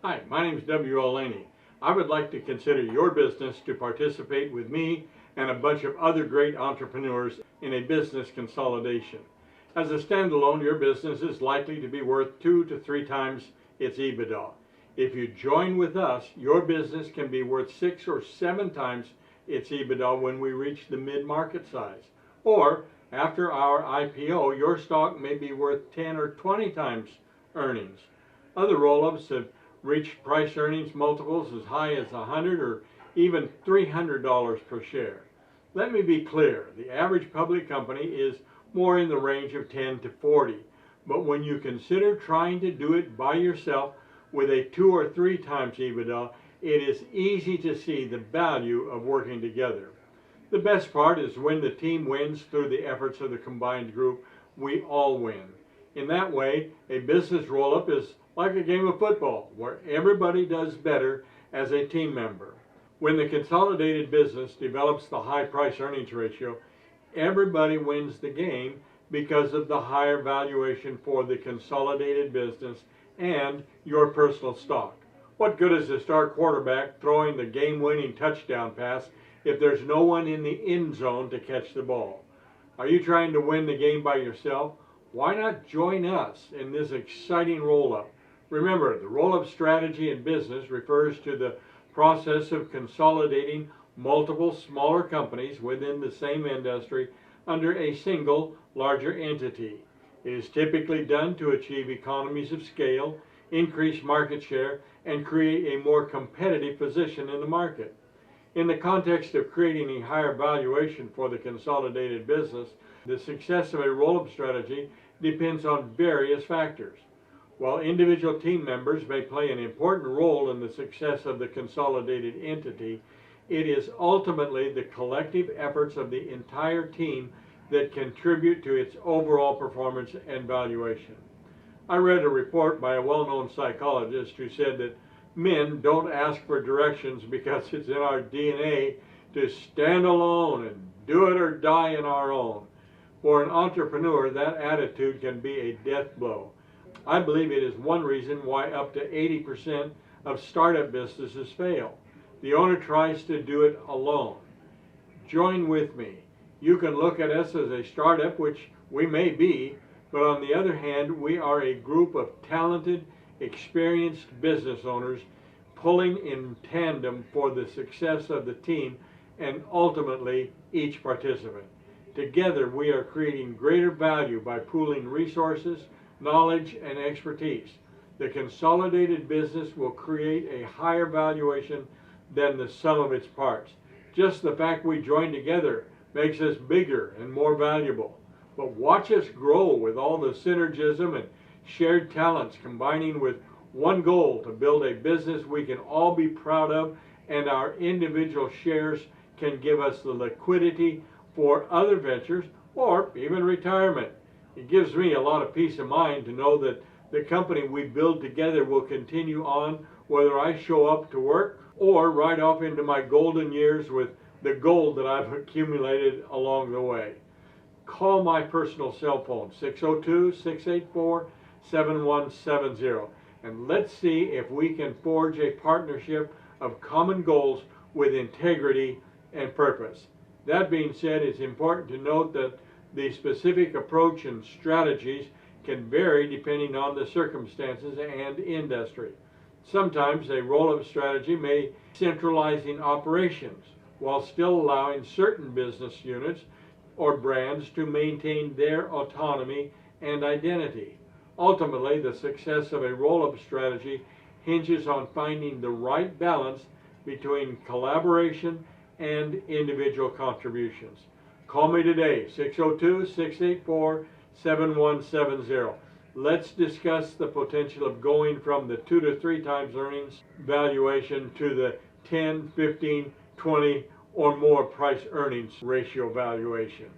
Hi, my name is WL Laney. I would like to consider your business to participate with me and a bunch of other great entrepreneurs in a business consolidation. As a standalone, your business is likely to be worth 2 to 3 times its EBITDA. If you join with us, your business can be worth 6 or 7 times its EBITDA when we reach the mid-market size. Or, after our IPO, your stock may be worth 10 or 20 times earnings. Other roll-ups have reached price earnings multiples as high as $100 or even $300 per share. Let me be clear, the average public company is more in the range of 10 to 40, but when you consider trying to do it by yourself with a 2 or 3 times EBITDA, it is easy to see the value of working together. The best part is when the team wins through the efforts of the combined group, we all win. In that way, a business roll-up is like a game of football, where everybody does better as a team member. When the consolidated business develops the high price earnings ratio, everybody wins the game because of the higher valuation for the consolidated business and your personal stock. What good is the star quarterback throwing the game-winning touchdown pass if there's no one in the end zone to catch the ball? Are you trying to win the game by yourself? Why not join us in this exciting roll-up? Remember, the roll-up strategy in business refers to the process of consolidating multiple smaller companies within the same industry under a single larger entity. It is typically done to achieve economies of scale, increase market share, and create a more competitive position in the market. In the context of creating a higher valuation for the consolidated business, the success of a roll-up strategy depends on various factors. While individual team members may play an important role in the success of the consolidated entity, it is ultimately the collective efforts of the entire team that contribute to its overall performance and valuation. I read a report by a well-known psychologist who said that men don't ask for directions because it's in our DNA to stand alone and do it or die in our own. For an entrepreneur, that attitude can be a death blow. I believe it is one reason why up to 80% of startup businesses fail. The owner tries to do it alone. Join with me. You can look at us as a startup, which we may be, but on the other hand, we are a group of talented, experienced business owners pulling in tandem for the success of the team and ultimately each participant. Together, we are creating greater value by pooling resources, knowledge, and expertise. The consolidated business will create a higher valuation than the sum of its parts. Just the fact we join together makes us bigger and more valuable. But watch us grow with all the synergism and shared talents combining with one goal to build a business we can all be proud of, and our individual shares can give us the liquidity for other ventures or even retirement. It gives me a lot of peace of mind to know that the company we build together will continue on whether I show up to work or ride off into my golden years with the gold that I've accumulated along the way. Call my personal cell phone, 602-684-7170, and let's see if we can forge a partnership of common goals with integrity and purpose. That being said, it's important to note that the specific approach and strategies can vary depending on the circumstances and industry. Sometimes a roll-up strategy may be centralizing operations while still allowing certain business units or brands to maintain their autonomy and identity. Ultimately, the success of a roll-up strategy hinges on finding the right balance between collaboration and individual contributions. Call me today, 602-684-7170. Let's discuss the potential of going from the 2 to 3 times earnings valuation to the 10, 15, 20 or more price earnings ratio valuation.